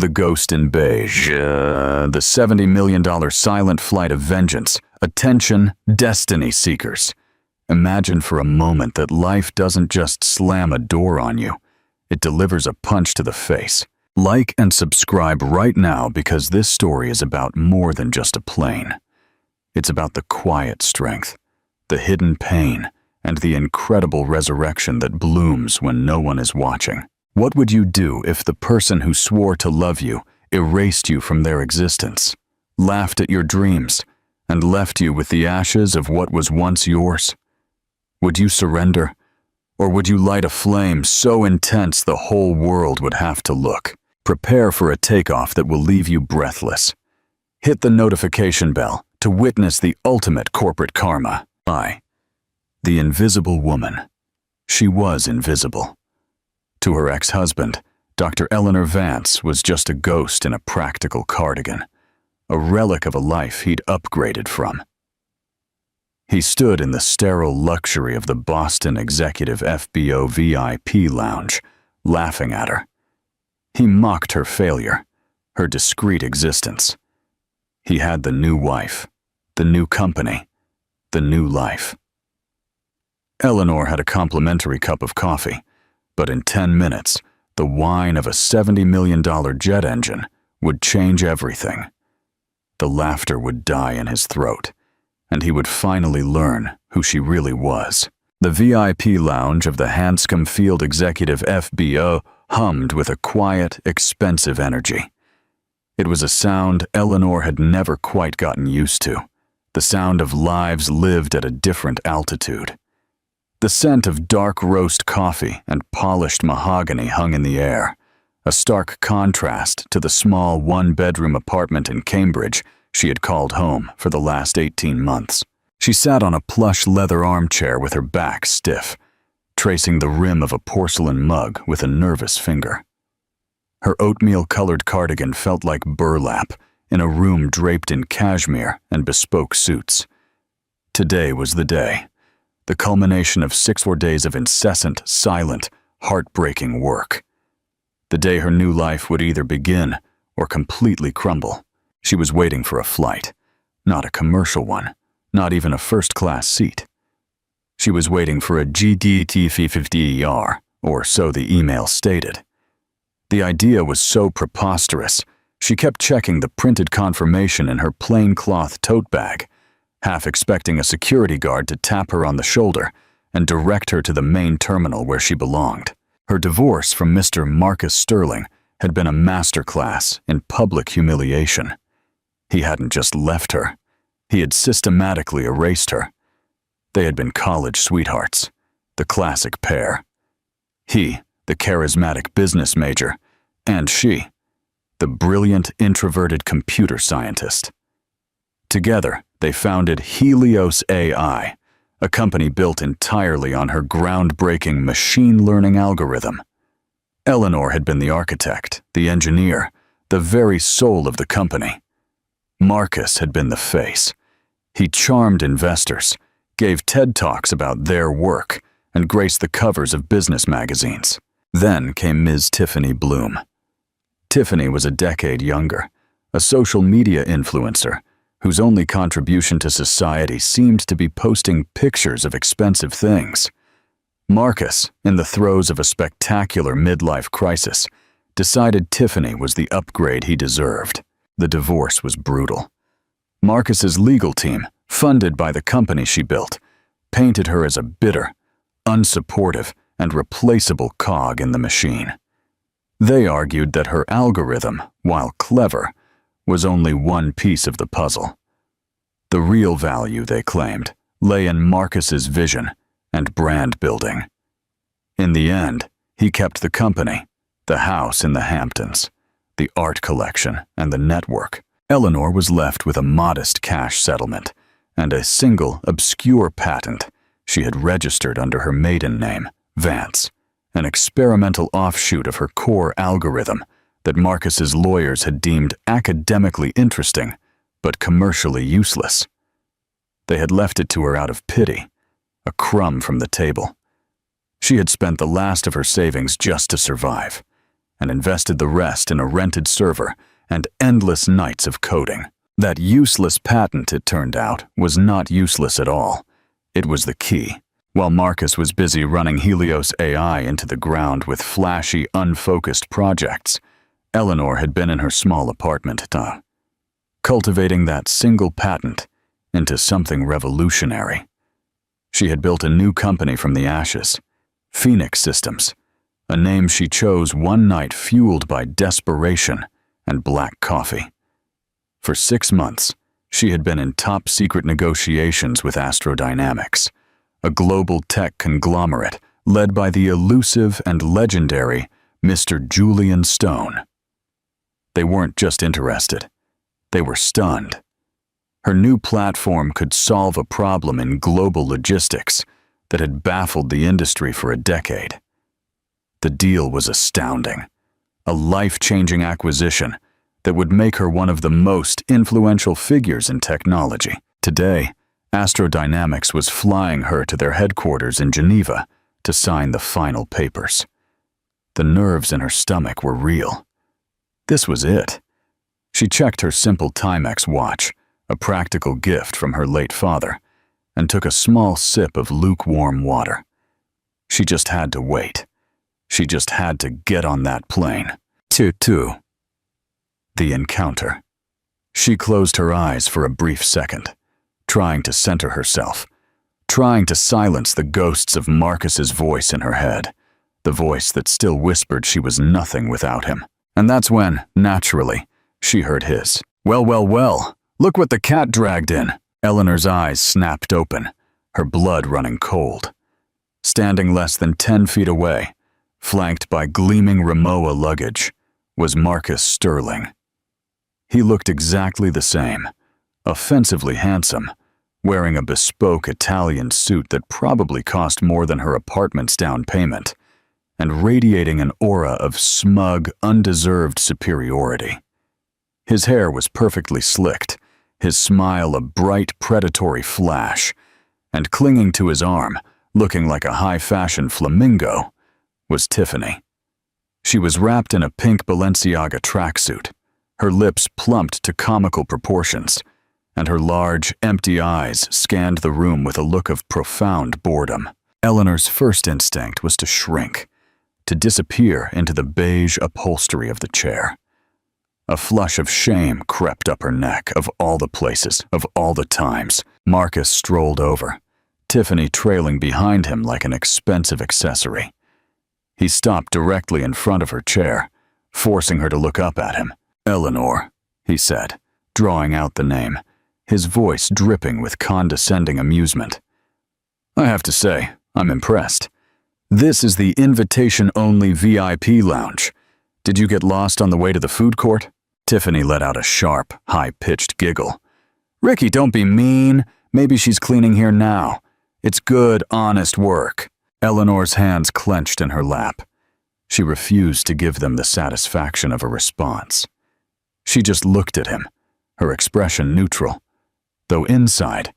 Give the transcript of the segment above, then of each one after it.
The Ghost in Beige, the $70 million silent flight of vengeance, attention, destiny seekers. Imagine for a moment that life doesn't just slam a door on you, it delivers a punch to the face. Like and subscribe right now because this story is about more than just a plane. It's about the quiet strength, the hidden pain, and the incredible resurrection that blooms when no one is watching. What would you do if the person who swore to love you erased you from their existence, laughed at your dreams, and left you with the ashes of what was once yours? Would you surrender? Or would you light a flame so intense the whole world would have to look? Prepare for a takeoff that will leave you breathless. Hit the notification bell to witness the ultimate corporate karma. The Invisible Woman. She was invisible. To her ex-husband, Dr. Eleanor Vance was just a ghost in a practical cardigan, a relic of a life he'd upgraded from. He stood in the sterile luxury of the Boston Executive FBO VIP lounge, laughing at her. He mocked her failure, her discreet existence. He had the new wife, the new company, the new life. Eleanor had a complimentary cup of coffee, but in 10 minutes, the whine of a $70 million jet engine would change everything. The laughter would die in his throat, and he would finally learn who she really was. The VIP lounge of the Hanscom Field Executive FBO hummed with a quiet, expensive energy. It was a sound Eleanor had never quite gotten used to, the sound of lives lived at a different altitude. The scent of dark roast coffee and polished mahogany hung in the air, a stark contrast to the small one-bedroom apartment in Cambridge she had called home for the last 18 months. She sat on a plush leather armchair with her back stiff, tracing the rim of a porcelain mug with a nervous finger. Her oatmeal-colored cardigan felt like burlap in a room draped in cashmere and bespoke suits. Today was the day. The culmination of 6 more days of incessant, silent, heartbreaking work. The day her new life would either begin or completely crumble. She was waiting for a flight, not a commercial one, not even a first-class seat. She was waiting for a GDT-50ER, or so the email stated. The idea was so preposterous, she kept checking the printed confirmation in her plain cloth tote bag, half expecting a security guard to tap her on the shoulder and direct her to the main terminal where she belonged. Her divorce from Mr. Marcus Sterling had been a masterclass in public humiliation. He hadn't just left her, he had systematically erased her. They had been college sweethearts, the classic pair. He, the charismatic business major, and she, the brilliant introverted computer scientist. Together, they founded Helios AI, a company built entirely on her groundbreaking machine learning algorithm. Eleanor had been the architect, the engineer, the very soul of the company. Marcus had been the face. He charmed investors, gave TED Talks about their work, and graced the covers of business magazines. Then came Ms. Tiffany Bloom. Tiffany was a decade younger, a social media influencer, whose only contribution to society seemed to be posting pictures of expensive things. Marcus, in the throes of a spectacular midlife crisis, decided Tiffany was the upgrade he deserved. The divorce was brutal. Marcus's legal team, funded by the company she built, painted her as a bitter, unsupportive, and replaceable cog in the machine. They argued that her algorithm, while clever, was only one piece of the puzzle. The real value, they claimed, lay in Marcus's vision and brand building. In the end, he kept the company, the house in the Hamptons, the art collection, and the network. Eleanor was left with a modest cash settlement and a single, obscure patent she had registered under her maiden name, Vance, an experimental offshoot of her core algorithm that Marcus's lawyers had deemed academically interesting, but commercially useless. They had left it to her out of pity, a crumb from the table. She had spent the last of her savings just to survive, and invested the rest in a rented server and endless nights of coding. That useless patent, it turned out, was not useless at all. It was the key. While Marcus was busy running Helios AI into the ground with flashy, unfocused projects, Eleanor had been in her small apartment, cultivating that single patent into something revolutionary. She had built a new company from the ashes, Phoenix Systems, a name she chose one night fueled by desperation and black coffee. For 6 months, she had been in top-secret negotiations with Astrodynamics, a global tech conglomerate led by the elusive and legendary Mr. Julian Stone. They weren't just interested. They were stunned. Her new platform could solve a problem in global logistics that had baffled the industry for a decade. The deal was astounding, a life-changing acquisition that would make her one of the most influential figures in technology. Today, Astrodynamics was flying her to their headquarters in Geneva to sign the final papers. The nerves in her stomach were real. This was it. She checked her simple Timex watch, a practical gift from her late father, and took a small sip of lukewarm water. She just had to wait. She just had to get on that plane. The encounter. She closed her eyes for a brief second, trying to center herself, trying to silence the ghosts of Marcus's voice in her head, the voice that still whispered she was nothing without him. And that's when, naturally, she heard his. Well, well, well, look what the cat dragged in. Eleanor's eyes snapped open, her blood running cold. Standing less than 10 feet away, flanked by gleaming Rimowa luggage, was Marcus Sterling. He looked exactly the same, offensively handsome, wearing a bespoke Italian suit that probably cost more than her apartment's down payment, and radiating an aura of smug, undeserved superiority. His hair was perfectly slicked, his smile a bright, predatory flash, and clinging to his arm, looking like a high-fashion flamingo, was Tiffany. She was wrapped in a pink Balenciaga tracksuit, her lips plumped to comical proportions, and her large, empty eyes scanned the room with a look of profound boredom. Eleanor's first instinct was to shrink, to disappear into the beige upholstery of the chair. A flush of shame crept up her neck. Of all the places, of all the times, Marcus strolled over, Tiffany trailing behind him like an expensive accessory. He stopped directly in front of her chair, forcing her to look up at him. Eleanor, he said, drawing out the name, his voice dripping with condescending amusement. I have to say, I'm impressed. This is the invitation-only VIP lounge. Did you get lost on the way to the food court? Tiffany let out a sharp, high-pitched giggle. Ricky, don't be mean. Maybe she's cleaning here now. It's good, honest work. Eleanor's hands clenched in her lap. She refused to give them the satisfaction of a response. She just looked at him, her expression neutral, though inside,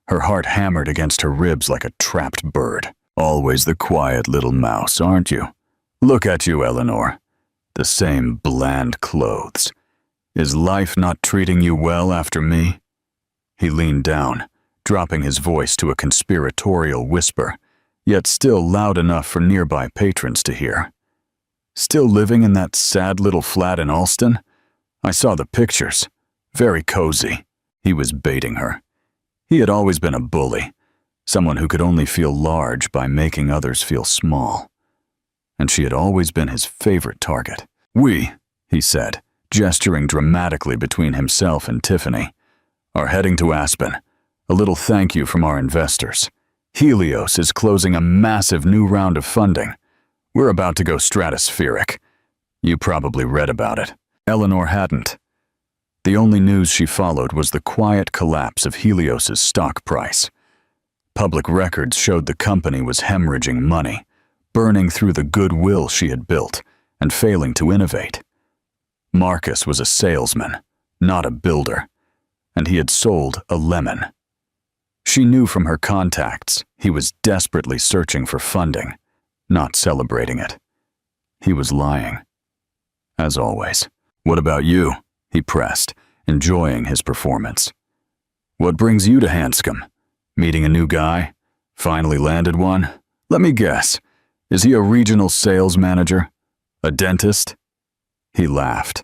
her heart hammered against her ribs like a trapped bird. Always the quiet little mouse, aren't you? Look at you, Eleanor. The same bland clothes. Is life not treating you well after me? He leaned down, dropping his voice to a conspiratorial whisper, yet still loud enough for nearby patrons to hear. Still living in that sad little flat in Alston? I saw the pictures. Very cozy. He was baiting her. He had always been a bully, someone who could only feel large by making others feel small. And she had always been his favorite target. We, he said, gesturing dramatically between himself and Tiffany, are heading to Aspen. A little thank you from our investors. Helios is closing a massive new round of funding. We're about to go stratospheric. You probably read about it. Eleanor hadn't. The only news she followed was the quiet collapse of Helios's stock price. Public records showed the company was hemorrhaging money, burning through the goodwill she had built, and failing to innovate. Marcus was a salesman, not a builder, and he had sold a lemon. She knew from her contacts he was desperately searching for funding, not celebrating it. He was lying. as always. What about you? He pressed, enjoying his performance. What brings you to Hanscom? Meeting a new guy? Finally landed one? Let me guess. Is he a regional sales manager? A dentist? He laughed,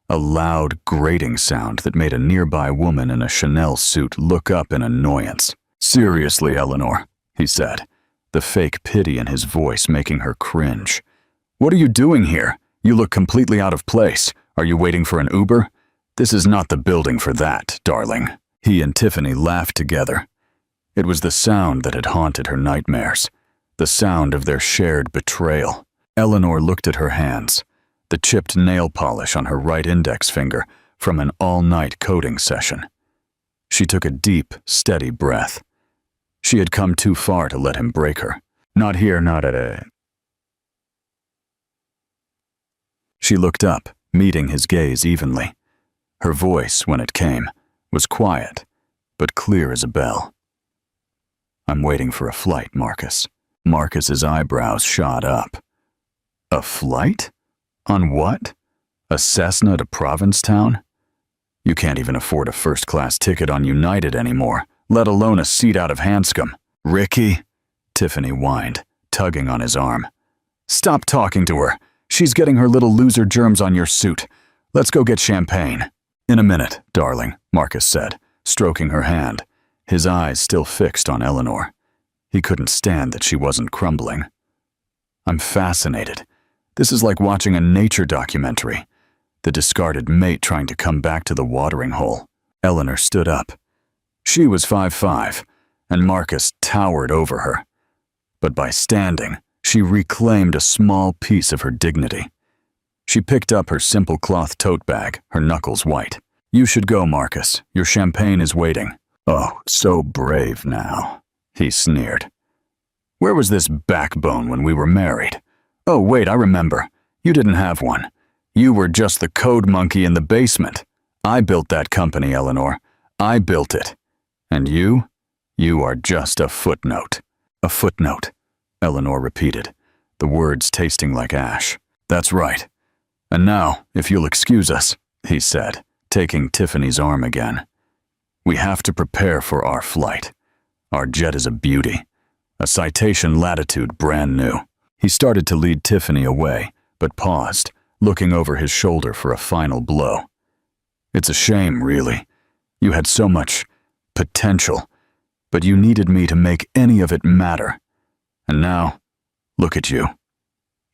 a loud, grating sound that made a nearby woman in a Chanel suit look up in annoyance. Seriously, Eleanor, he said, the fake pity in his voice making her cringe. What are you doing here? You look completely out of place. Are you waiting for an Uber? This is not the building for that, darling. He and Tiffany laughed together. It was the sound that had haunted her nightmares, the sound of their shared betrayal. Eleanor looked at her hands, the chipped nail polish on her right index finger from an all-night coding session. She took a deep, steady breath. She had come too far to let him break her. Not here, not at a... She looked up, meeting his gaze evenly. Her voice, when it came, was quiet, but clear as a bell. I'm waiting for a flight, Marcus. Marcus's eyebrows shot up. A flight? On what? A Cessna to Provincetown? You can't even afford a first-class ticket on United anymore, let alone a seat out of Hanscom. Ricky? Tiffany whined, tugging on his arm. Stop talking to her. She's getting her little loser germs on your suit. Let's go get champagne. In a minute, darling, Marcus said, stroking her hand, his eyes still fixed on Eleanor. He couldn't stand that she wasn't crumbling. I'm fascinated. This is like watching a nature documentary. The discarded mate trying to come back to the watering hole. Eleanor stood up. She was 5'5", and Marcus towered over her. But by standing, she reclaimed a small piece of her dignity. She picked up her simple cloth tote bag, her knuckles white. You should go, Marcus. Your champagne is waiting. Oh, so brave now, he sneered. Where was this backbone when we were married? Oh, wait, I remember. You didn't have one. You were just the code monkey in the basement. I built that company, Eleanor. I built it. And you? You are just a footnote. A footnote, Eleanor repeated, the words tasting like ash. That's right. And now, if you'll excuse us, he said, taking Tiffany's arm again. We have to prepare for our flight. Our jet is a beauty. A Citation Latitude brand new. He started to lead Tiffany away, but paused, looking over his shoulder for a final blow. It's a shame, really. You had so much potential, but you needed me to make any of it matter. And now, look at you.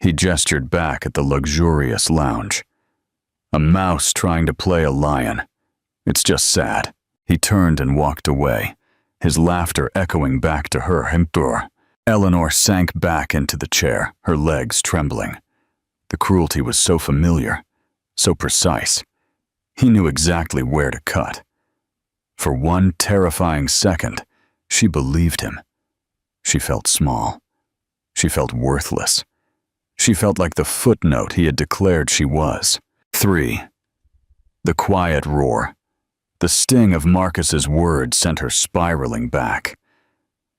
He gestured back at the luxurious lounge. A mouse trying to play a lion. It's just sad. He turned and walked away, his laughter echoing back to her. Eleanor sank back into the chair, her legs trembling. The cruelty was so familiar, so precise. He knew exactly where to cut. For one terrifying second, she believed him. She felt small. She felt worthless. She felt like the footnote he had declared she was. 3. The quiet roar. The sting of Marcus's words sent her spiraling back.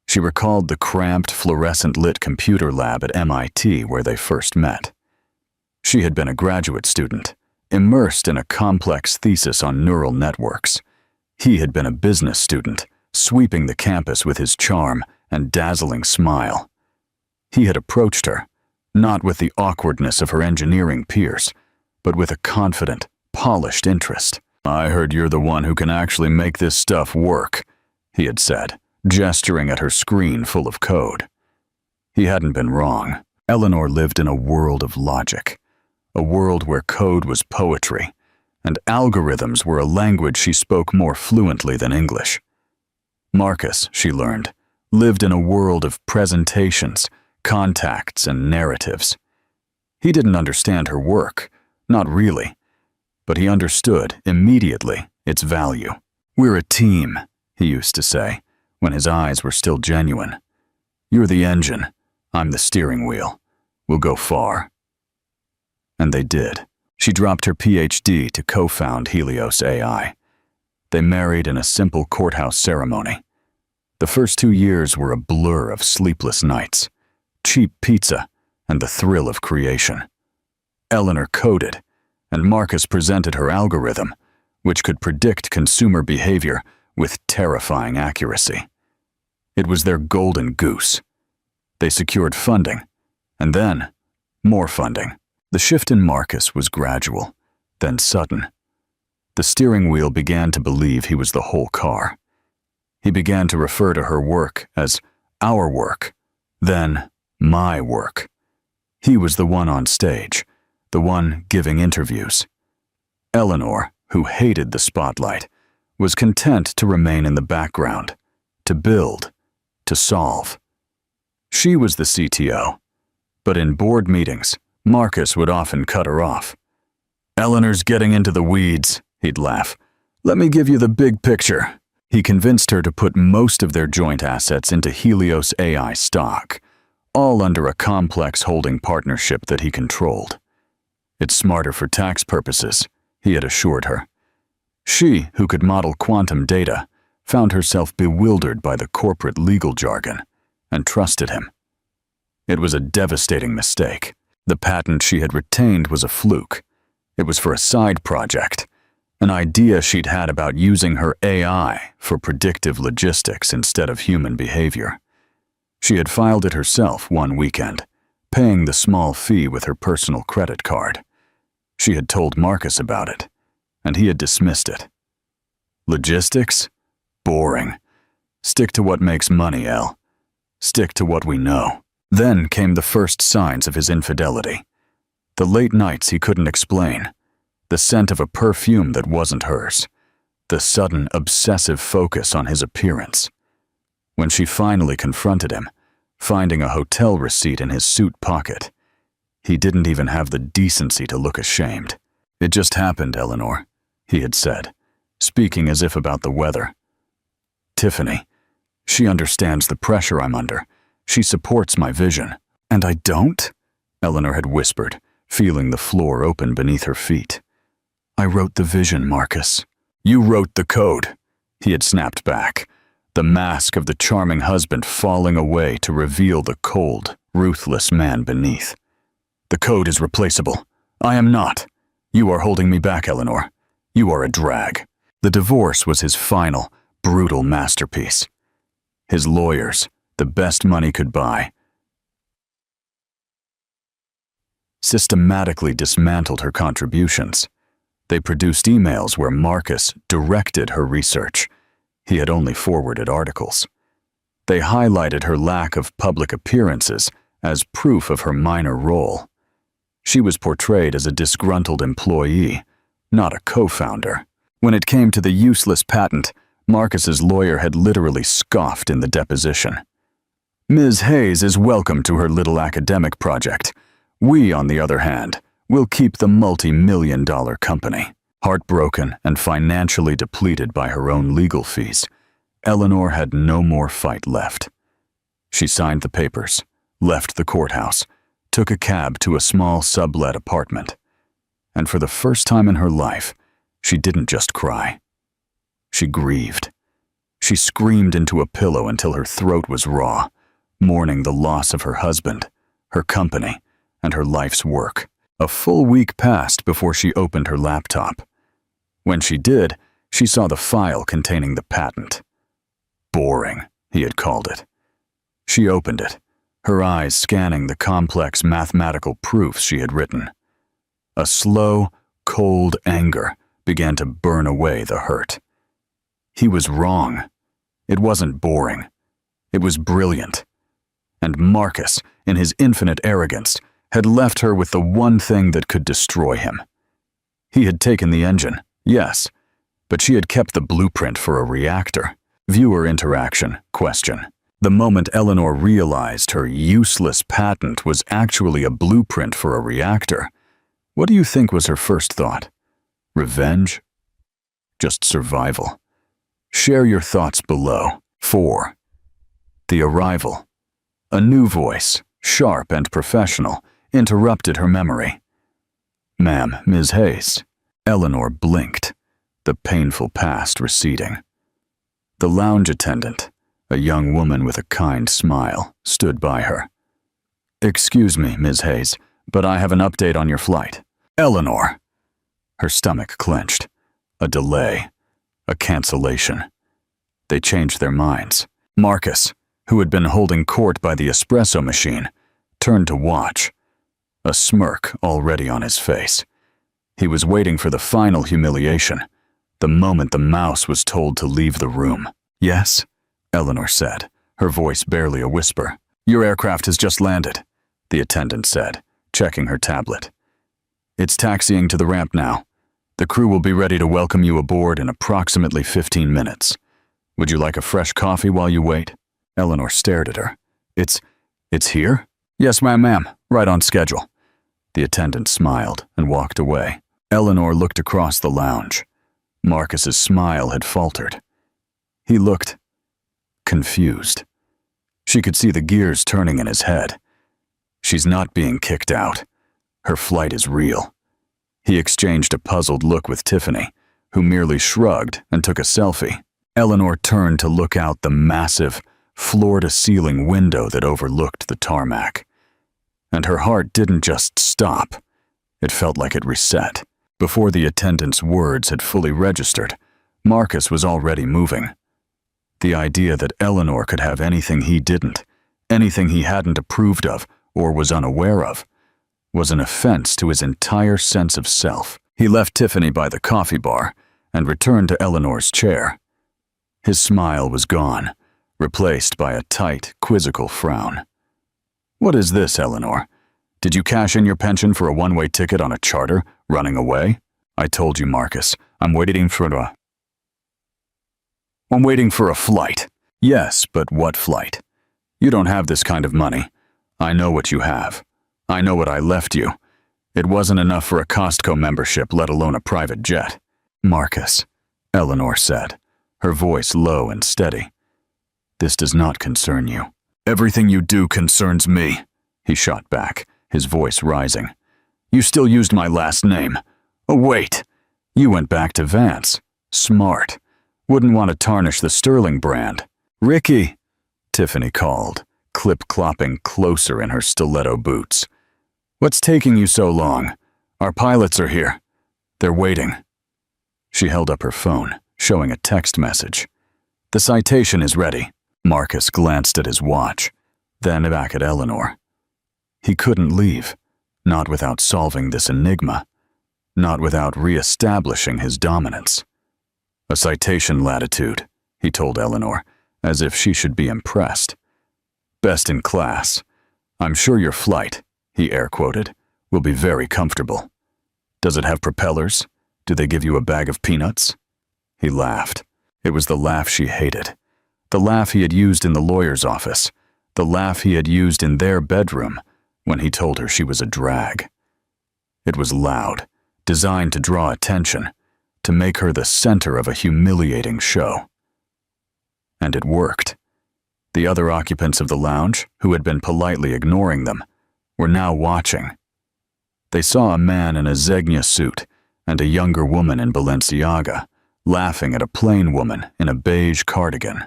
She recalled the cramped, fluorescent-lit computer lab at MIT where they first met. She had been a graduate student, immersed in a complex thesis on neural networks. He had been a business student, sweeping the campus with his charm and dazzling smile. He had approached her, not with the awkwardness of her engineering peers, but with a confident, polished interest. I heard you're the one who can actually make this stuff work, he had said, gesturing at her screen full of code. He hadn't been wrong. Eleanor lived in a world of logic, a world where code was poetry, and algorithms were a language she spoke more fluently than English. Marcus, she learned, lived in a world of presentations, contacts, and narratives. He didn't understand her work, not really, but he understood immediately its value. We're a team, he used to say, when his eyes were still genuine. You're the engine, I'm the steering wheel. We'll go far. And they did. She dropped her PhD to co-found Helios AI. They married in a simple courthouse ceremony. The first 2 years were a blur of sleepless nights, cheap pizza, and the thrill of creation. Eleanor coded, and Marcus presented her algorithm, which could predict consumer behavior with terrifying accuracy. It was their golden goose. They secured funding, and then more funding. The shift in Marcus was gradual, then sudden. The steering wheel began to believe he was the whole car. He began to refer to her work as our work, then my work. He was the one on stage, the one giving interviews. Eleanor, who hated the spotlight, was content to remain in the background, to build, to solve. She was the CTO, but in board meetings, Marcus would often cut her off. "Eleanor's getting into the weeds," he'd laugh. "Let me give you the big picture." He convinced her to put most of their joint assets into Helios AI stock, all under a complex holding partnership that he controlled. "It's smarter for tax purposes," he had assured her. She, who could model quantum data, found herself bewildered by the corporate legal jargon and trusted him. It was a devastating mistake. The patent she had retained was a fluke. It was for a side project, an idea she'd had about using her AI for predictive logistics instead of human behavior. She had filed it herself one weekend, paying the small fee with her personal credit card. She had told Marcus about it, and he had dismissed it. Logistics? Boring. Stick to what makes money, El. Stick to what we know. Then came the first signs of his infidelity. The late nights he couldn't explain, the scent of a perfume that wasn't hers, the sudden obsessive focus on his appearance. When she finally confronted him, finding a hotel receipt in his suit pocket, he didn't even have the decency to look ashamed. "It just happened, Eleanor," he had said, speaking as if about the weather. "Tiffany, she understands the pressure I'm under. She supports my vision." "And I don't?" Eleanor had whispered, feeling the floor open beneath her feet. "I wrote the vision, Marcus." "You wrote the code," he had snapped back, the mask of the charming husband falling away to reveal the cold, ruthless man beneath. "The code is replaceable. I am not. You are holding me back, Eleanor. You are a drag." The divorce was his final, brutal masterpiece. His lawyers, the best money could buy, systematically dismantled her contributions. They produced emails where Marcus directed her research. He had only forwarded articles. They highlighted her lack of public appearances as proof of her minor role. She was portrayed as a disgruntled employee, not a co-founder. When it came to the useless patent, Marcus's lawyer had literally scoffed in the deposition. "Ms. Hayes is welcome to her little academic project. We, on the other hand, will keep the multi-million-dollar company." Heartbroken and financially depleted by her own legal fees, Eleanor had no more fight left. She signed the papers, left the courthouse, took a cab to a small sublet apartment. And for the first time in her life, she didn't just cry. She grieved. She screamed into a pillow until her throat was raw, mourning the loss of her husband, her company, and her life's work. A full week passed before she opened her laptop. When she did, she saw the file containing the patent. Boring, he had called it. She opened it, her eyes scanning the complex mathematical proofs she had written. A slow, cold anger began to burn away the hurt. He was wrong. It wasn't boring. It was brilliant. And Marcus, in his infinite arrogance, had left her with the one thing that could destroy him. He had taken the engine, yes, but she had kept the blueprint for a reactor. Viewer interaction, question. The moment Eleanor realized her useless patent was actually a blueprint for a reactor, what do you think was her first thought? Revenge? Just survival? Share your thoughts below. 4. The arrival. A new voice, sharp and professional, interrupted her memory. "Ma'am, Ms. Hayes." Eleanor blinked, the painful past receding. The lounge attendant, a young woman with a kind smile, stood by her. "Excuse me, Ms. Hayes, but I have an update on your flight." "Eleanor!" Her stomach clenched. A delay. A cancellation. They changed their minds. Marcus, who had been holding court by the espresso machine, turned to watch, a smirk already on his face. He was waiting for the final humiliation, the moment the mouse was told to leave the room. "Yes?" Eleanor said, her voice barely a whisper. "Your aircraft has just landed," the attendant said, checking her tablet. "It's taxiing to the ramp now. The crew will be ready to welcome you aboard in approximately 15 minutes. Would you like a fresh coffee while you wait?" Eleanor stared at her. It's here?" "Yes, ma'am. Right on schedule." The attendant smiled and walked away. Eleanor looked across the lounge. Marcus's smile had faltered. He looked confused. She could see the gears turning in his head. She's not being kicked out. Her flight is real. He exchanged a puzzled look with Tiffany, who merely shrugged and took a selfie. Eleanor turned to look out the massive, floor-to-ceiling window that overlooked the tarmac. And her heart didn't just stop. It felt like it reset. Before the attendant's words had fully registered, Marcus was already moving. The idea that Eleanor could have anything he didn't, anything he hadn't approved of or was unaware of, was an offense to his entire sense of self. He left Tiffany by the coffee bar and returned to Eleanor's chair. His smile was gone, replaced by a tight, quizzical frown. "What is this, Eleanor? Did you cash in your pension for a one-way ticket on a charter, running away?" "I told you, Marcus, I'm waiting for a flight." "Yes, but what flight? You don't have this kind of money. I know what you have. I know what I left you. It wasn't enough for a Costco membership, let alone a private jet." "Marcus," Eleanor said, her voice low and steady. "This does not concern you." "Everything you do concerns me," he shot back, his voice rising. "You still used my last name. Oh, wait. You went back to Vance. Smart. Wouldn't want to tarnish the Sterling brand." "Ricky," Tiffany called, clip-clopping closer in her stiletto boots. "What's taking you so long? Our pilots are here. They're waiting." She held up her phone, showing a text message. "The citation is ready." Marcus glanced at his watch, then back at Eleanor. He couldn't leave, not without solving this enigma, not without re-establishing his dominance. "A citation latitude," he told Eleanor, as if she should be impressed. "Best in class. I'm sure your flight," he air-quoted, "will be very comfortable. Does it have propellers? Do they give you a bag of peanuts?" He laughed. It was the laugh she hated. The laugh he had used in the lawyer's office. The laugh he had used in their bedroom when he told her she was a drag. It was loud, designed to draw attention, to make her the center of a humiliating show. And it worked. The other occupants of the lounge, who had been politely ignoring them, were now watching. They saw a man in a Zegna suit and a younger woman in Balenciaga, laughing at a plain woman in a beige cardigan.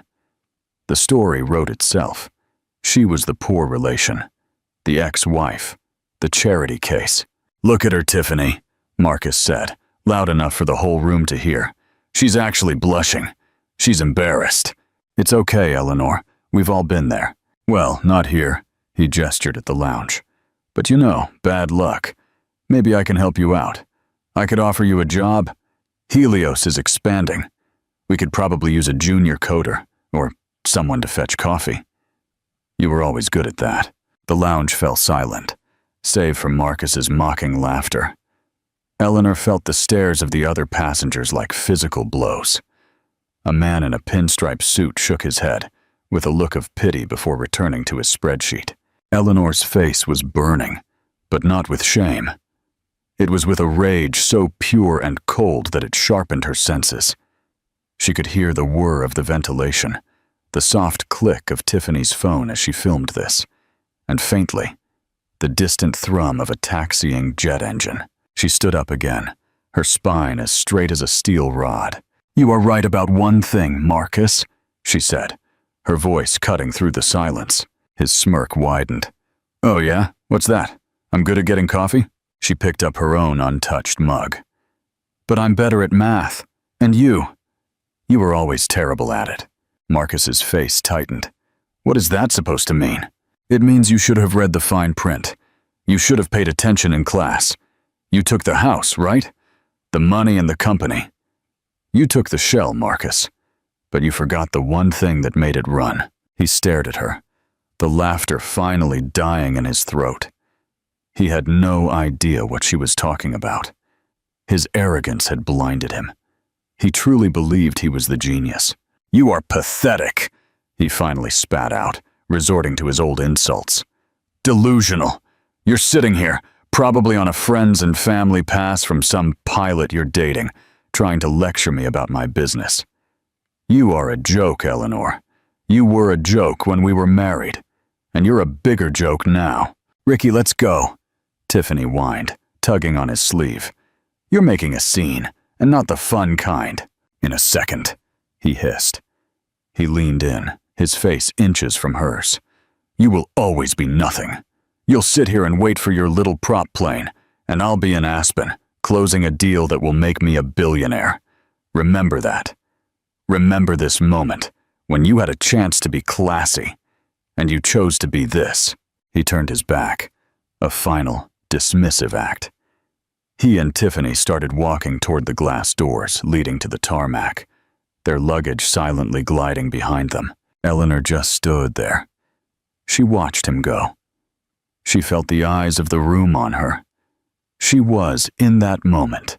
The story wrote itself. She was the poor relation, the ex-wife, the charity case. "Look at her, Tiffany," Marcus said, loud enough for the whole room to hear. "She's actually blushing. She's embarrassed." "It's okay, Eleanor. We've all been there." "Well, not here," he gestured at the lounge. "But you know, bad luck. Maybe I can help you out. I could offer you a job. Helios is expanding. We could probably use a junior coder, or someone to fetch coffee." "You were always good at that." The lounge fell silent, save for Marcus's mocking laughter. Eleanor felt the stares of the other passengers like physical blows. A man in a pinstripe suit shook his head, with a look of pity before returning to his spreadsheet. Eleanor's face was burning, but not with shame. It was with a rage so pure and cold that it sharpened her senses. She could hear the whir of the ventilation, the soft click of Tiffany's phone as she filmed this, and faintly, the distant thrum of a taxiing jet engine. She stood up again, her spine as straight as a steel rod. "You are right about one thing, Marcus," she said, her voice cutting through the silence. His smirk widened. "Oh yeah? What's that? I'm good at getting coffee?" She picked up her own untouched mug. But I'm better at math. And you were always terrible at it. Marcus's face tightened. What is that supposed to mean? It means you should have read the fine print. You should have paid attention in class. You took the house, right? The money and the company. You took the shell, Marcus. But you forgot the one thing that made it run. He stared at her, the laughter finally dying in his throat. He had no idea what she was talking about. His arrogance had blinded him. He truly believed he was the genius. You are pathetic, he finally spat out, resorting to his old insults. Delusional. You're sitting here, probably on a friends and family pass from some pilot you're dating, trying to lecture me about my business. You are a joke, Eleanor. You were a joke when we were married, and you're a bigger joke now. Ricky, let's go, Tiffany whined, tugging on his sleeve. You're making a scene, and not the fun kind. In a second, he hissed. He leaned in, his face inches from hers. You will always be nothing. You'll sit here and wait for your little prop plane, and I'll be in Aspen, closing a deal that will make me a billionaire. Remember that. Remember this moment, when you had a chance to be classy, and you chose to be this. He turned his back, a final, dismissive act. He and Tiffany started walking toward the glass doors leading to the tarmac, their luggage silently gliding behind them. Eleanor just stood there. She watched him go. She felt the eyes of the room on her. She was, in that moment,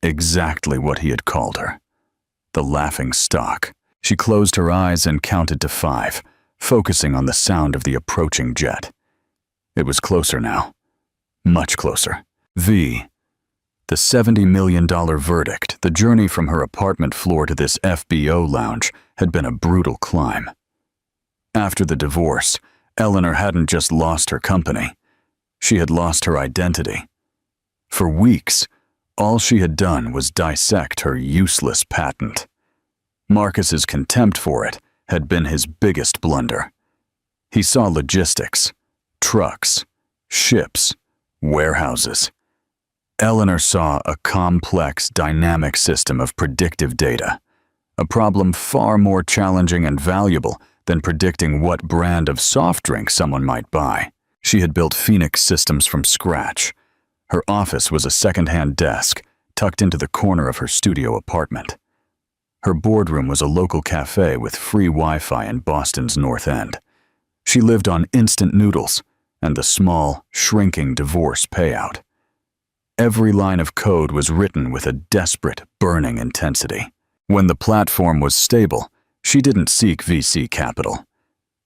exactly what he had called her. The laughing stock. She closed her eyes and counted to 5, focusing on the sound of the approaching jet. It was closer now. Much closer. The $70 million verdict, the journey from her apartment floor to this FBO lounge, had been a brutal climb. After the divorce, Eleanor hadn't just lost her company. She had lost her identity. For weeks, all she had done was dissect her useless patent. Marcus's contempt for it had been his biggest blunder. He saw logistics, trucks, ships, warehouses. Eleanor saw a complex, dynamic system of predictive data, a problem far more challenging and valuable than predicting what brand of soft drink someone might buy. She had built Phoenix systems from scratch. Her office was a second-hand desk tucked into the corner of her studio apartment. Her boardroom was a local cafe with free Wi-Fi in Boston's North End. She lived on instant noodles and the small, shrinking divorce payout. Every line of code was written with a desperate, burning intensity. When the platform was stable, she didn't seek VC capital.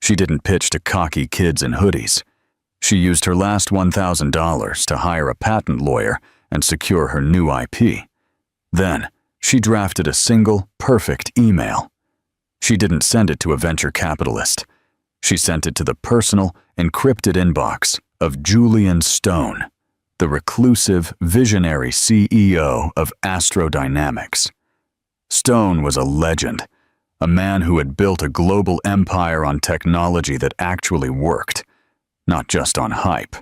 She didn't pitch to cocky kids in hoodies. She used her last $1,000 to hire a patent lawyer and secure her new IP. Then, she drafted a single, perfect email. She didn't send it to a venture capitalist. She sent it to the personal, encrypted inbox of Julian Stone, the reclusive, visionary CEO of Astrodynamics. Stone was a legend, a man who had built a global empire on technology that actually worked, not just on hype.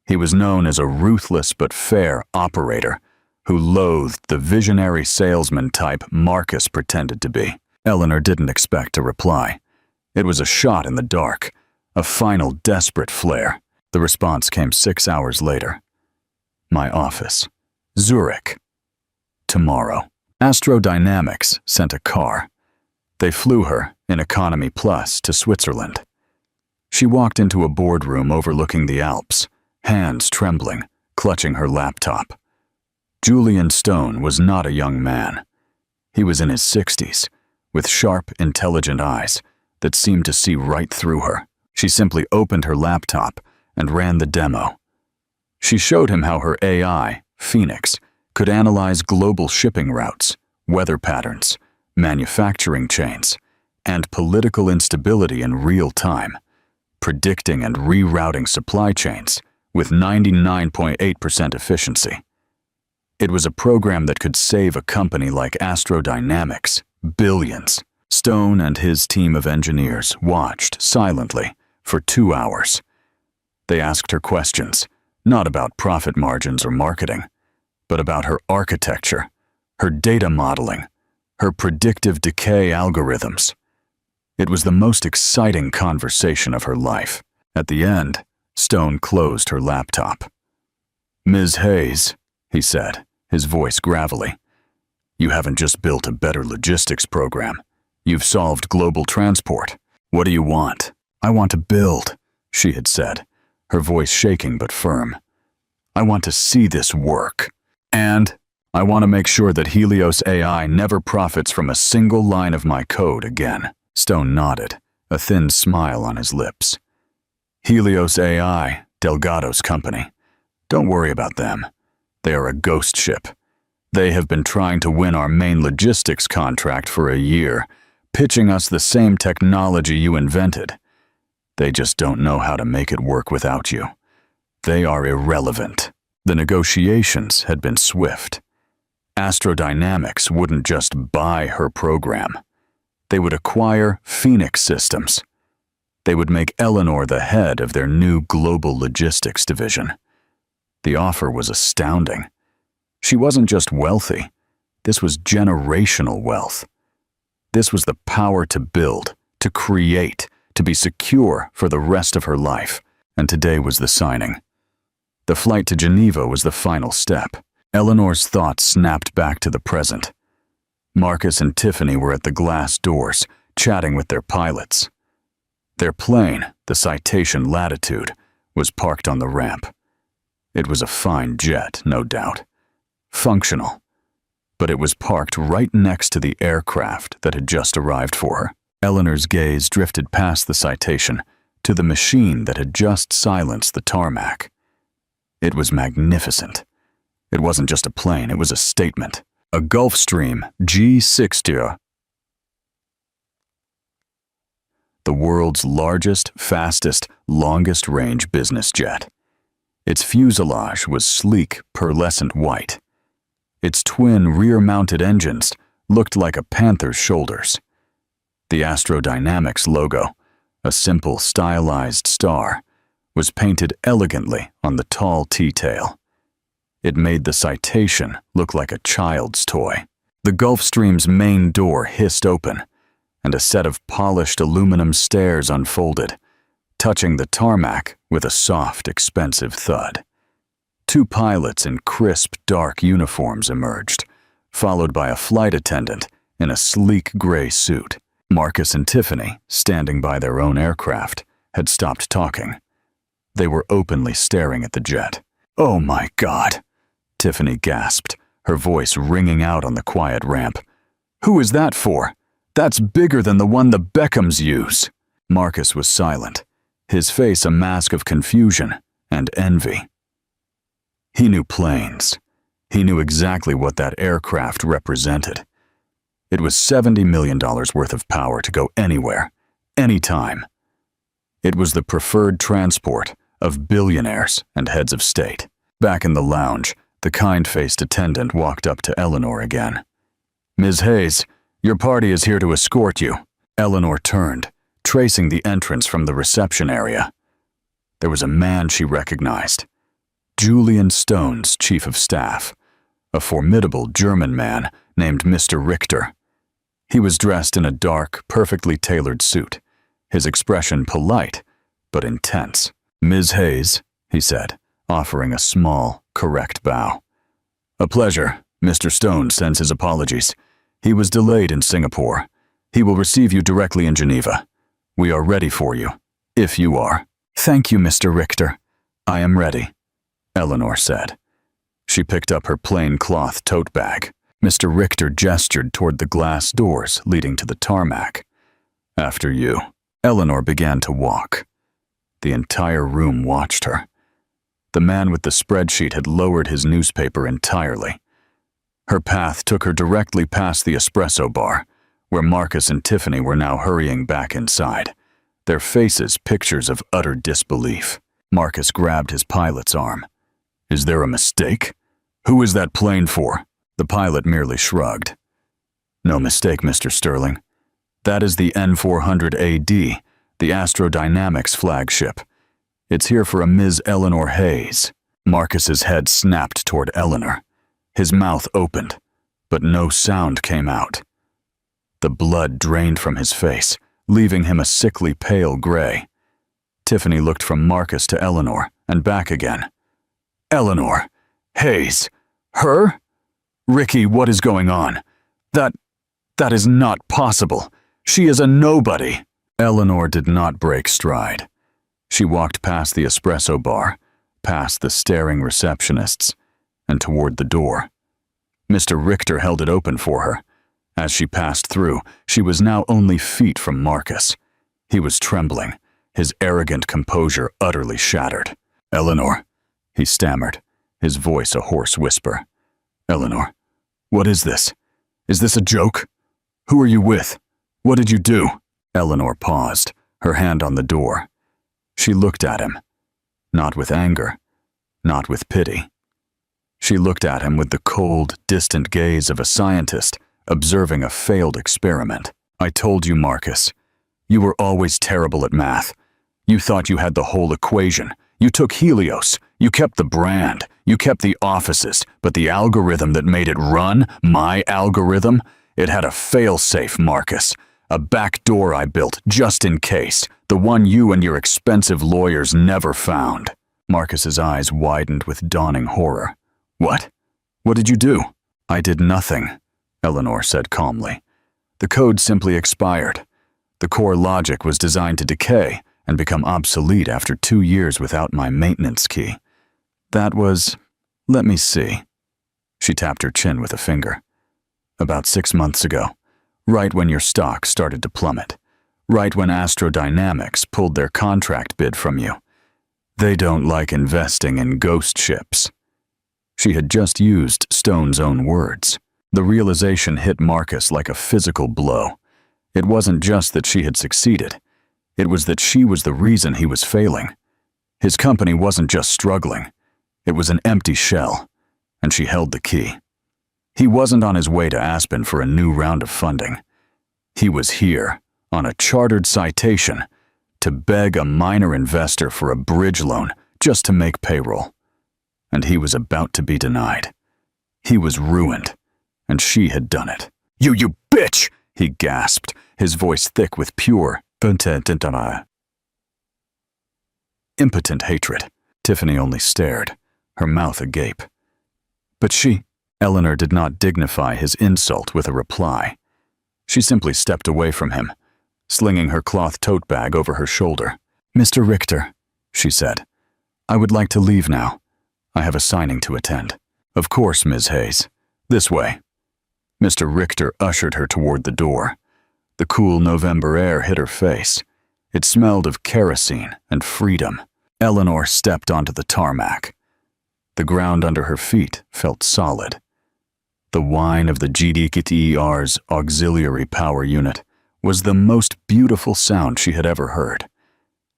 He was known as a ruthless but fair operator who loathed the visionary salesman type Marcus pretended to be. Eleanor didn't expect a reply. It was a shot in the dark, a final desperate flare. The response came 6 hours later. My office. Zurich. Tomorrow. Astrodynamics sent a car. They flew her, in Economy Plus, to Switzerland. She walked into a boardroom overlooking the Alps, hands trembling, clutching her laptop. Julian Stone was not a young man. He was in his 60s, with sharp, intelligent eyes that seemed to see right through her. She simply opened her laptop and ran the demo. She showed him how her AI, Phoenix, could analyze global shipping routes, weather patterns, manufacturing chains, and political instability in real time, predicting and rerouting supply chains with 99.8% efficiency. It was a program that could save a company like Astrodynamics billions. Stone and his team of engineers watched silently for 2 hours. They asked her questions, not about profit margins or marketing, but about her architecture, her data modeling, her predictive decay algorithms. It was the most exciting conversation of her life. At the end, Stone closed her laptop. "Ms. Hayes," he said, his voice gravelly, "you haven't just built a better logistics program. You've solved global transport. What do you want?" "I want to build," she had said, her voice shaking but firm. "I want to see this work. And I want to make sure that Helios AI never profits from a single line of my code again." Stone nodded, a thin smile on his lips. "Helios AI, Delgado's company. Don't worry about them. They are a ghost ship. They have been trying to win our main logistics contract for a year, pitching us the same technology you invented. They just don't know how to make it work without you. They are irrelevant." The negotiations had been swift. Astrodynamics wouldn't just buy her program. They would acquire Phoenix Systems. They would make Eleanor the head of their new global logistics division. The offer was astounding. She wasn't just wealthy. This was generational wealth. This was the power to build, to create, to be secure for the rest of her life. And today was the signing. The flight to Geneva was the final step. Eleanor's thoughts snapped back to the present. Marcus and Tiffany were at the glass doors, chatting with their pilots. Their plane, the Citation Latitude, was parked on the ramp. It was a fine jet, no doubt. Functional. But it was parked right next to the aircraft that had just arrived for her. Eleanor's gaze drifted past the Citation to the machine that had just silenced the tarmac. It was magnificent. It wasn't just a plane, it was a statement. A Gulfstream G60, the world's largest, fastest, longest-range business jet. Its fuselage was sleek, pearlescent white. Its twin rear-mounted engines looked like a panther's shoulders. The Astrodynamics logo, a simple, stylized star, was painted elegantly on the tall T-tail. It made the Citation look like a child's toy. The Gulfstream's main door hissed open, and a set of polished aluminum stairs unfolded, touching the tarmac with a soft, expensive thud. Two pilots in crisp, dark uniforms emerged, followed by a flight attendant in a sleek gray suit. Marcus and Tiffany, standing by their own aircraft, had stopped talking. They were openly staring at the jet. "Oh my God," Tiffany gasped, her voice ringing out on the quiet ramp. "Who is that for? That's bigger than the one the Beckhams use." Marcus was silent, his face a mask of confusion and envy. He knew planes. He knew exactly what that aircraft represented. It was $70 million worth of power to go anywhere, anytime. It was the preferred transport of billionaires and heads of state. Back in the lounge, the kind-faced attendant walked up to Eleanor again. "Ms. Hayes, your party is here to escort you." Eleanor turned, tracing the entrance from the reception area. There was a man she recognized. Julian Stone's chief of staff, a formidable German man named Mr. Richter. He was dressed in a dark, perfectly tailored suit, his expression polite but intense. "Ms. Hayes," he said, offering a small, correct bow. "A pleasure. Mr. Stone sends his apologies. He was delayed in Singapore. He will receive you directly in Geneva. We are ready for you, if you are." "Thank you, Mr. Richter. I am ready," Eleanor said. She picked up her plain cloth tote bag. Mr. Richter gestured toward the glass doors leading to the tarmac. "After you." Eleanor began to walk. The entire room watched her. The man with the spreadsheet had lowered his newspaper entirely. Her path took her directly past the espresso bar, where Marcus and Tiffany were now hurrying back inside, their faces pictures of utter disbelief. Marcus grabbed his pilot's arm. "Is there a mistake? Who is that plane for?" The pilot merely shrugged. "No mistake, Mr. Sterling. That is the N400AD, the Astrodynamics flagship. It's here for a Ms. Eleanor Hayes." Marcus's head snapped toward Eleanor. His mouth opened. but no sound came out. The blood drained from his face, leaving him a sickly pale gray. Tiffany looked from Marcus to Eleanor and back again. Eleanor, Hayes, her? Ricky, what is going on? That is not possible. She is a nobody. Eleanor did not break stride. She walked past the espresso bar, past the staring receptionists, and toward the door. Mr. Richter held it open for her. As she passed through, she was now only feet from Marcus. He was trembling, his arrogant composure utterly shattered. Eleanor, he stammered, his voice a hoarse whisper. Eleanor, what is this? Is this a joke? Who are you with? What did you do? Eleanor paused, her hand on the door. She looked at him, not with anger, not with pity. She looked at him with the cold, distant gaze of a scientist observing a failed experiment. I told you, Marcus. You were always terrible at math. You thought you had the whole equation. You took Helios. You kept the brand. You kept the offices. But the algorithm that made it run, my algorithm, it had a fail-safe, Marcus. A back door I built just in case. The one you and your expensive lawyers never found. Marcus's eyes widened with dawning horror. What? What did you do? I did nothing, Eleanor said calmly. The code simply expired. The core logic was designed to decay and become obsolete after 2 years without my maintenance key. That was, let me see. She tapped her chin with a finger. About 6 months ago, right when your stock started to plummet, right when Astrodynamics pulled their contract bid from you. They don't like investing in ghost ships. She had just used Stone's own words. The realization hit Marcus like a physical blow. It wasn't just that she had succeeded. It was that she was the reason he was failing. His company wasn't just struggling. It was an empty shell, and she held the key. He wasn't on his way to Aspen for a new round of funding. He was here, on a chartered citation, to beg a minor investor for a bridge loan just to make payroll. And he was about to be denied. He was ruined, and she had done it. You bitch! He gasped, his voice thick with pure, impotent hatred. Tiffany only stared, her mouth agape. But Eleanor did not dignify his insult with a reply. She simply stepped away from him, slinging her cloth tote bag over her shoulder. Mr. Richter, she said, I would like to leave now. I have a signing to attend. Of course, Ms. Hayes. This way. Mr. Richter ushered her toward the door. The cool November air hit her face. It smelled of kerosene and freedom. Eleanor stepped onto the tarmac. The ground under her feet felt solid. The whine of the GDKTER's auxiliary power unit was the most beautiful sound she had ever heard.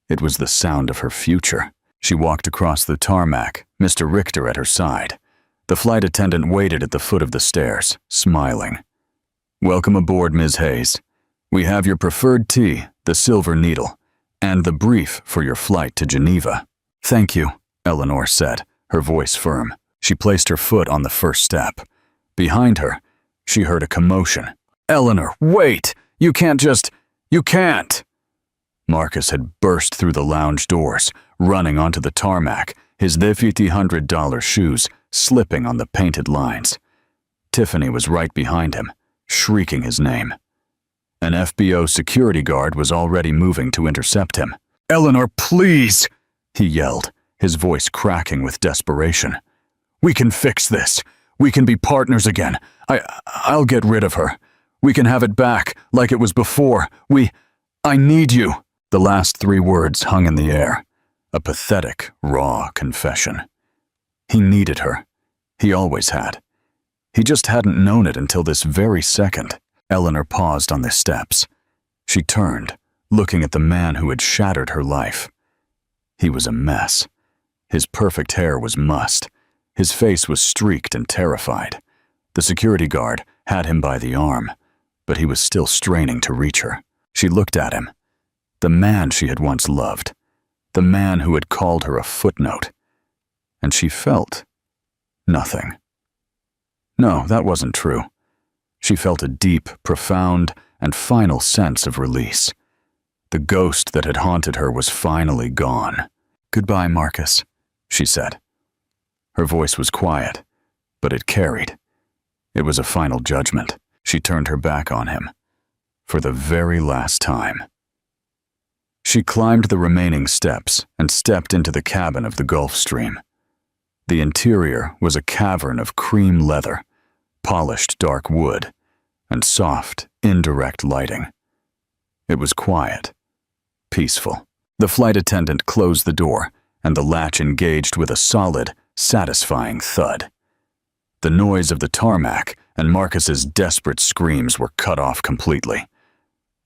It was the sound of her future. She walked across the tarmac, Mr. Richter at her side. The flight attendant waited at the foot of the stairs, smiling. Welcome aboard, Ms. Hayes. We have your preferred tea, the Silver Needle, and the brief for your flight to Geneva. Thank you, Eleanor said, her voice firm. She placed her foot on the first step. Behind her, she heard a commotion. Eleanor, wait! You can't! Marcus had burst through the lounge doors, running onto the tarmac, his $50 shoes slipping on the painted lines. Tiffany was right behind him, shrieking his name. An FBO security guard was already moving to intercept him. Eleanor, please! He yelled, his voice cracking with desperation. We can fix this. We can be partners again. I'll get rid of her. We can have it back, like it was before. I need you. The last 3 words hung in the air. A pathetic, raw confession. He needed her. He always had. He just hadn't known it until this very second. Eleanor paused on the steps. She turned, looking at the man who had shattered her life. He was a mess. His perfect hair was mussed. His face was streaked and terrified. The security guard had him by the arm, but he was still straining to reach her. She looked at him. The man she had once loved. The man who had called her a footnote. And she felt nothing. No, that wasn't true. She felt a deep, profound, and final sense of release. The ghost that had haunted her was finally gone. "Goodbye, Marcus," she said. Her voice was quiet, but it carried. It was a final judgment. She turned her back on him. For the very last time. She climbed the remaining steps and stepped into the cabin of the Gulf Stream. The interior was a cavern of cream leather, polished dark wood, and soft, indirect lighting. It was quiet, peaceful. The flight attendant closed the door, and the latch engaged with a solid, satisfying thud. The noise of the tarmac and Marcus's desperate screams were cut off completely.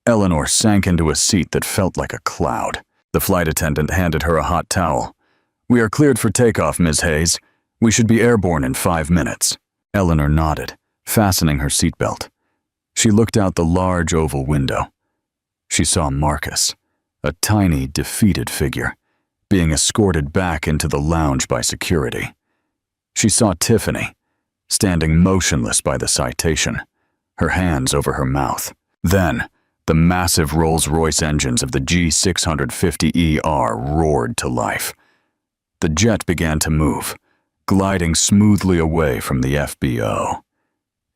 Eleanor sank into a seat that felt like a cloud. The flight attendant handed her a hot towel. "We are cleared for takeoff, Ms. Hayes. We should be airborne in 5 minutes." Eleanor nodded, fastening her seatbelt. She looked out the large oval window. She saw Marcus, a tiny, defeated figure, being escorted back into the lounge by security. She saw Tiffany, standing motionless by the citation, her hands over her mouth. Then, the massive Rolls-Royce engines of the G650ER roared to life. The jet began to move, gliding smoothly away from the FBO.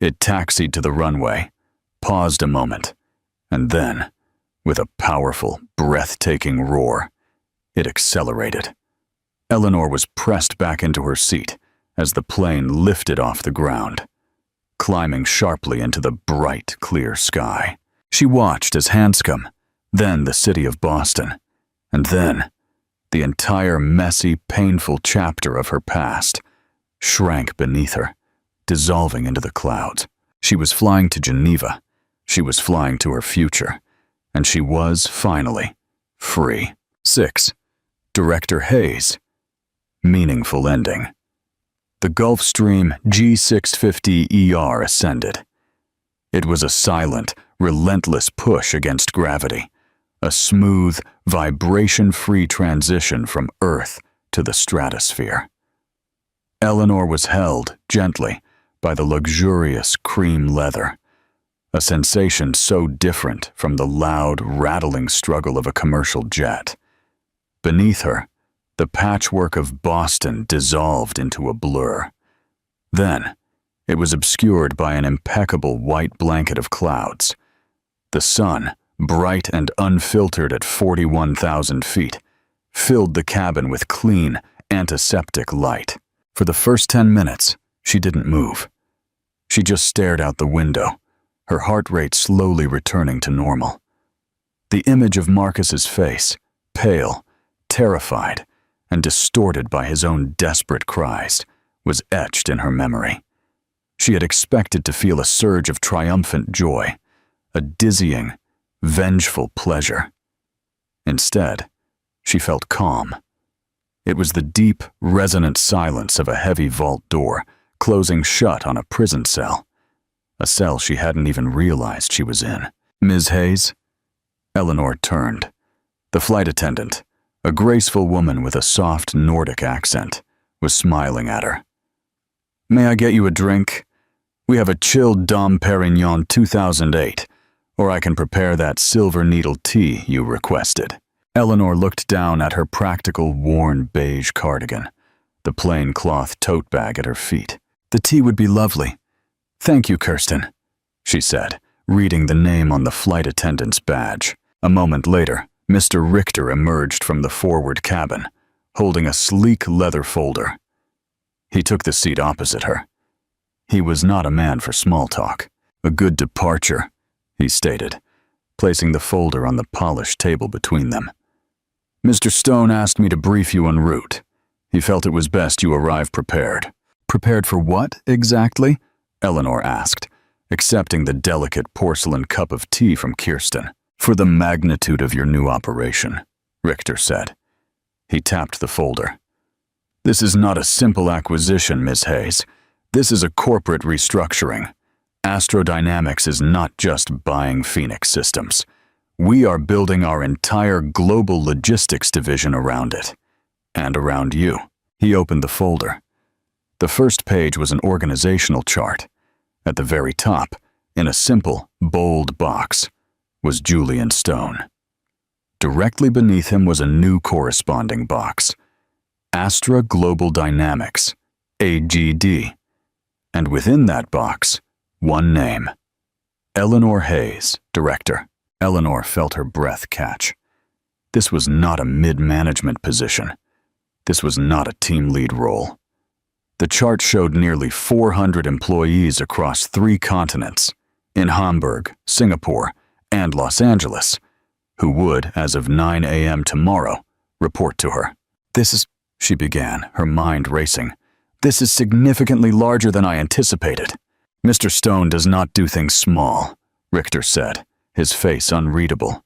It taxied to the runway, paused a moment, and then, with a powerful, breathtaking roar, it accelerated. Eleanor was pressed back into her seat as the plane lifted off the ground, climbing sharply into the bright, clear sky. She watched as Hanscom, then the city of Boston, and then the entire messy, painful chapter of her past shrank beneath her, dissolving into the clouds. She was flying to Geneva. She was flying to her future. And she was, finally, free. 6. Director Hayes. Meaningful ending. The Gulfstream G650ER ascended. It was a silent, relentless push against gravity, a smooth, vibration-free transition from Earth to the stratosphere. Eleanor was held, gently, by the luxurious cream leather, a sensation so different from the loud, rattling struggle of a commercial jet. Beneath her, the patchwork of Boston dissolved into a blur. Then, it was obscured by an impeccable white blanket of clouds. The sun, bright and unfiltered at 41,000 feet, filled the cabin with clean, antiseptic light. For the first 10 minutes, she didn't move. She just stared out the window, her heart rate slowly returning to normal. The image of Marcus's face, pale, terrified, and distorted by his own desperate cries, was etched in her memory. She had expected to feel a surge of triumphant joy, a dizzying, vengeful pleasure. Instead, she felt calm. It was the deep, resonant silence of a heavy vault door closing shut on a prison cell, a cell she hadn't even realized she was in. "Ms. Hayes?" Eleanor turned. The flight attendant, a graceful woman with a soft Nordic accent, was smiling at her. "May I get you a drink? We have a chilled Dom Perignon 2008, or I can prepare that silver needle tea you requested." Eleanor looked down at her practical, worn beige cardigan, the plain cloth tote bag at her feet. "The tea would be lovely. Thank you, Kirsten," she said, reading the name on the flight attendant's badge. A moment later, Mr. Richter emerged from the forward cabin, holding a sleek leather folder. He took the seat opposite her. He was not a man for small talk. "A good departure," he stated, placing the folder on the polished table between them. "Mr. Stone asked me to brief you en route. He felt it was best you arrive prepared." "Prepared for what, exactly?" Eleanor asked, accepting the delicate porcelain cup of tea from Kirsten. "For the magnitude of your new operation," Richter said. He tapped the folder. "This is not a simple acquisition, Ms. Hayes. This is a corporate restructuring. Astrodynamics is not just buying Phoenix Systems. We are building our entire global logistics division around it. And around you." He opened the folder. The first page was an organizational chart. At the very top, in a simple, bold box, was Julian Stone. Directly beneath him was a new corresponding box, Astra Global Dynamics, AGD, and within that box, one name, Eleanor Hayes, Director. Eleanor felt her breath catch. This was not a mid-management position. This was not a team lead role. The chart showed nearly 400 employees across 3 continents, in Hamburg, Singapore, and Los Angeles, who would, as of 9 a.m. tomorrow, report to her. She began, her mind racing. This is significantly larger than I anticipated. Mr. Stone does not do things small, Richter said, his face unreadable.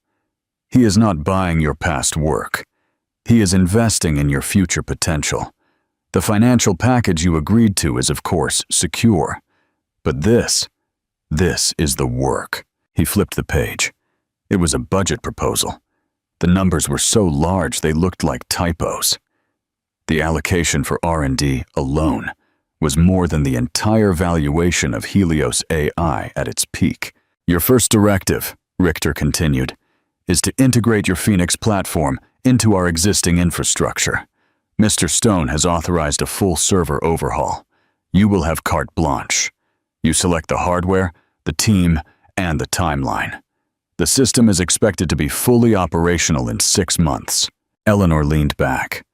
He is not buying your past work. He is investing in your future potential. The financial package you agreed to is, of course, secure. But this is the work. He flipped the page. It was a budget proposal. The numbers were so large they looked like typos. The allocation for R&D alone was more than the entire valuation of Helios AI at its peak. Your first directive, Richter continued, is to integrate your Phoenix platform into our existing infrastructure. Mr. Stone has authorized a full server overhaul. You will have carte blanche. You select the hardware, the team, and the timeline. The system is expected to be fully operational in 6 months. Eleanor leaned back.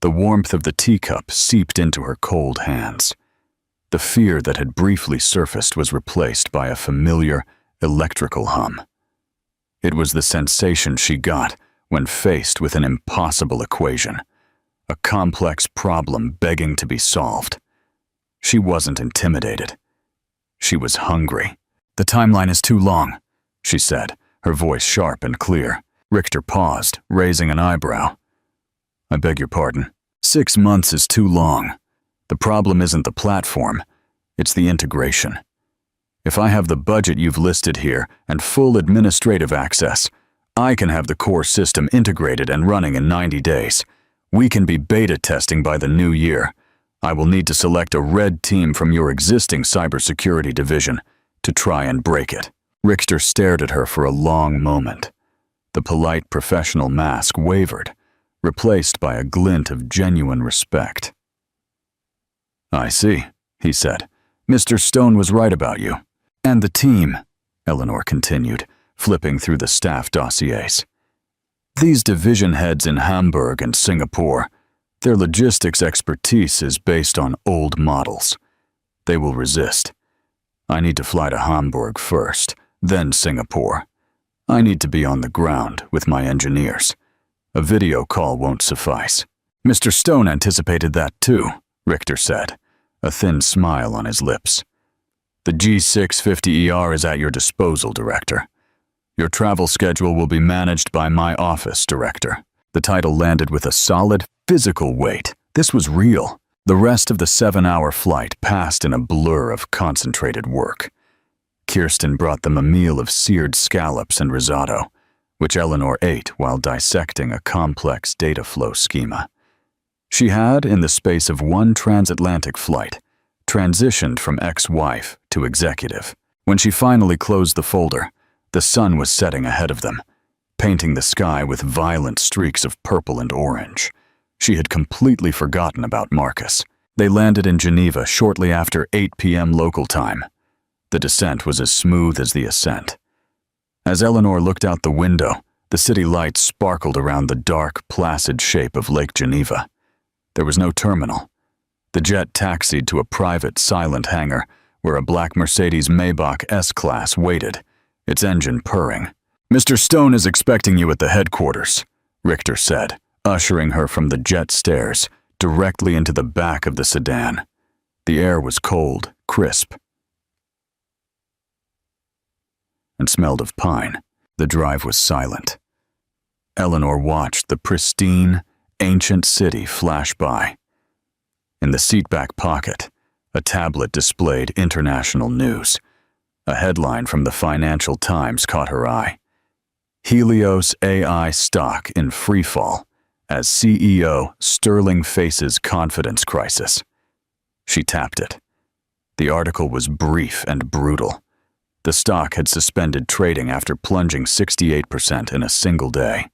The warmth of the teacup seeped into her cold hands. The fear that had briefly surfaced was replaced by a familiar, electrical hum. It was the sensation she got when faced with an impossible equation, a complex problem begging to be solved. She wasn't intimidated. She was hungry. The timeline is too long, she said, her voice sharp and clear. Richter paused, raising an eyebrow. I beg your pardon. 6 months is too long. The problem isn't the platform, it's the integration. If I have the budget you've listed here and full administrative access, I can have the core system integrated and running in 90 days. We can be beta testing by the new year. I will need to select a red team from your existing cybersecurity division to try and break it. Richter stared at her for a long moment. The polite professional mask wavered, replaced by a glint of genuine respect. I see, he said. Mr. Stone was right about you. And the team, Eleanor continued, flipping through the staff dossiers. These division heads in Hamburg and Singapore, their logistics expertise is based on old models. They will resist. I need to fly to Hamburg first, then Singapore. I need to be on the ground with my engineers. A video call won't suffice. Mr. Stone anticipated that too, Richter said, a thin smile on his lips. The G650ER is at your disposal, Director. Your travel schedule will be managed by my office, Director. The title landed with a solid, physical weight. This was real. The rest of the 7-hour flight passed in a blur of concentrated work. Kirsten brought them a meal of seared scallops and risotto, which Eleanor ate while dissecting a complex data flow schema. She had, in the space of one transatlantic flight, transitioned from ex-wife to executive. When she finally closed the folder, the sun was setting ahead of them, painting the sky with violent streaks of purple and orange. She had completely forgotten about Marcus. They landed in Geneva shortly after 8 p.m. local time. The descent was as smooth as the ascent. As Eleanor looked out the window, the city lights sparkled around the dark, placid shape of Lake Geneva. There was no terminal. The jet taxied to a private, silent hangar where a black Mercedes Maybach S-Class waited, its engine purring. Mr. Stone is expecting you at the headquarters, Richter said, ushering her from the jet stairs directly into the back of the sedan. The air was cold, crisp, and smelled of pine. The drive was silent. Eleanor watched the pristine, ancient city flash by. In the seatback pocket, a tablet displayed international news. A headline from the Financial Times caught her eye. Helios AI stock in freefall as CEO Sterling faces confidence crisis. She tapped it. The article was brief and brutal. The stock had suspended trading after plunging 68% in a single day.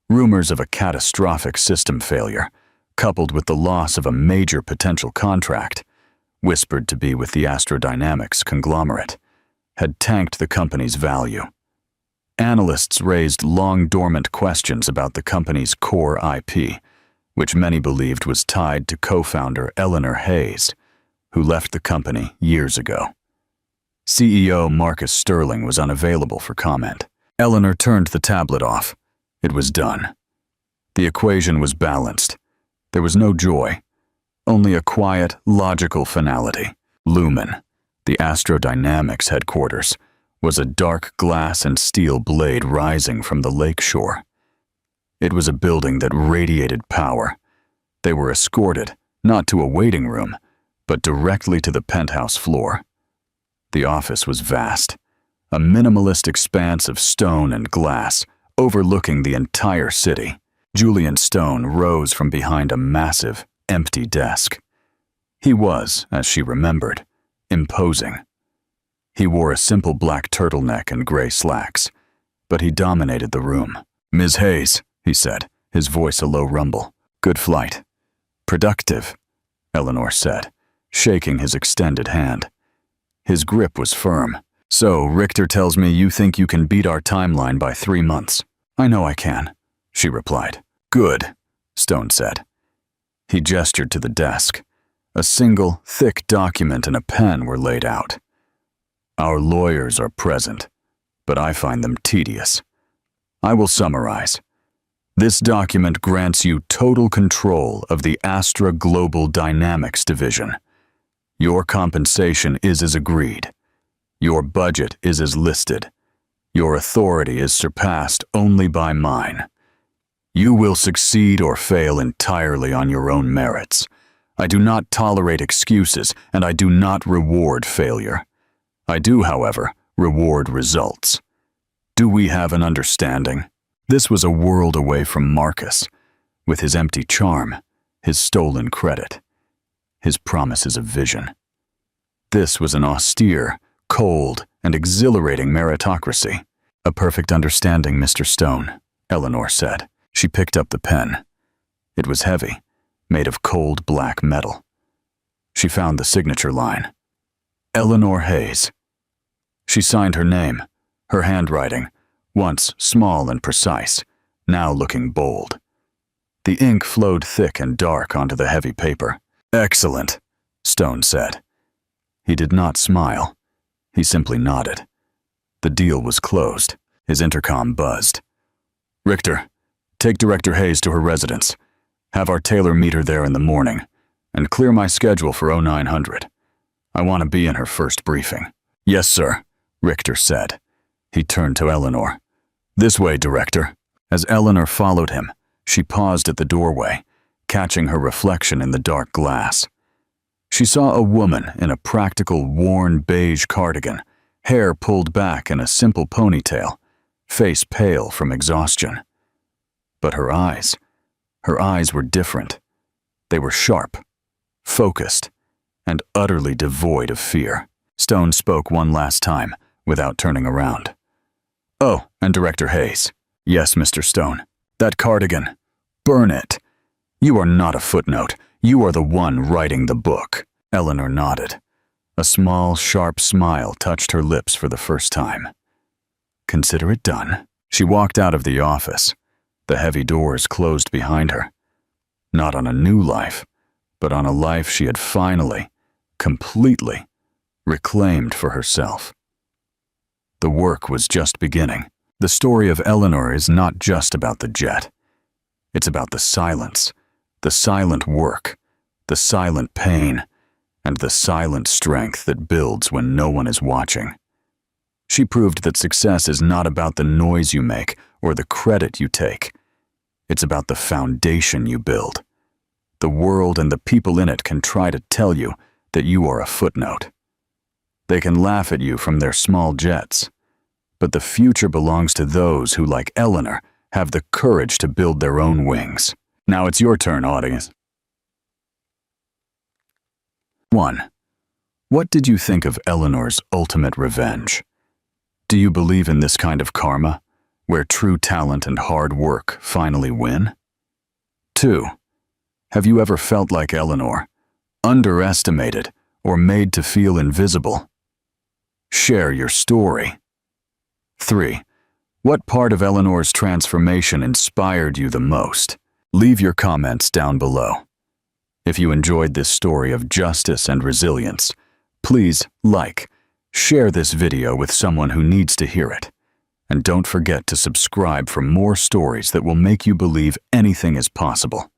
Rumors of a catastrophic system failure, coupled with the loss of a major potential contract, whispered to be with the Astrodynamics conglomerate, had tanked the company's value. Analysts raised long-dormant questions about the company's core IP, which many believed was tied to co-founder Eleanor Hayes, who left the company years ago. CEO Marcus Sterling was unavailable for comment. Eleanor turned the tablet off. It was done. The equation was balanced. There was no joy, only a quiet, logical finality. Lumen, the Astrodynamics headquarters, was a dark glass and steel blade rising from the lake shore. It was a building that radiated power. They were escorted, not to a waiting room, but directly to the penthouse floor. The office was vast, a minimalist expanse of stone and glass overlooking the entire city. Julian Stone rose from behind a massive, empty desk. He was, as she remembered, imposing. He wore a simple black turtleneck and gray slacks, but he dominated the room. "Ms. Hayes," he said, his voice a low rumble. "Good flight." "Productive," Eleanor said, shaking his extended hand. His grip was firm. "So, Richter tells me you think you can beat our timeline by 3 months. I know I can," she replied. "Good," Stone said. He gestured to the desk. A single, thick document and a pen were laid out. "Our lawyers are present, but I find them tedious. I will summarize. This document grants you total control of the Astra Global Dynamics Division. Your compensation is as agreed. Your budget is as listed. Your authority is surpassed only by mine. You will succeed or fail entirely on your own merits. I do not tolerate excuses, and I do not reward failure. I do, however, reward results. Do we have an understanding?" This was a world away from Marcus, with his empty charm, his stolen credit, his promises of vision. This was an austere, cold, and exhilarating meritocracy. "A perfect understanding, Mr. Stone," Eleanor said. She picked up the pen. It was heavy, made of cold black metal. She found the signature line. Eleanor Hayes. She signed her name, her handwriting, once small and precise, now looking bold. The ink flowed thick and dark onto the heavy paper. "Excellent," Stone said. He did not smile. He simply nodded. The deal was closed. His intercom buzzed. "Richter, take Director Hayes to her residence. Have our tailor meet her there in the morning, and clear my schedule for 0900. I want to be in her first briefing." "Yes, sir," Richter said. He turned to Eleanor. "This way, Director." As Eleanor followed him, she paused at the doorway, catching her reflection in the dark glass. She saw a woman in a practical, worn beige cardigan, hair pulled back in a simple ponytail, face pale from exhaustion. But her eyes were different. They were sharp, focused, and utterly devoid of fear. Stone spoke one last time, without turning around. "Oh, and Director Hayes." "Yes, Mr. Stone. That cardigan. Burn it. You are not a footnote. You are the one writing the book." Eleanor nodded. A small, sharp smile touched her lips for the first time. "Consider it done." She walked out of the office. The heavy doors closed behind her. Not on a new life, but on a life she had finally, completely, reclaimed for herself. The work was just beginning. The story of Eleanor is not just about the jet. It's about the silence, the silent work, the silent pain, and the silent strength that builds when no one is watching. She proved that success is not about the noise you make or the credit you take. It's about the foundation you build. The world and the people in it can try to tell you that you are a footnote. They can laugh at you from their small jets. But the future belongs to those who, like Eleanor, have the courage to build their own wings. Now it's your turn, audience. 1. What did you think of Eleanor's ultimate revenge? Do you believe in this kind of karma, where true talent and hard work finally win? 2. Have you ever felt like Eleanor, underestimated or made to feel invisible? Share your story. 3. What part of Eleanor's transformation inspired you the most? Leave your comments down below. If you enjoyed this story of justice and resilience, please like, share this video with someone who needs to hear it. And don't forget to subscribe for more stories that will make you believe anything is possible.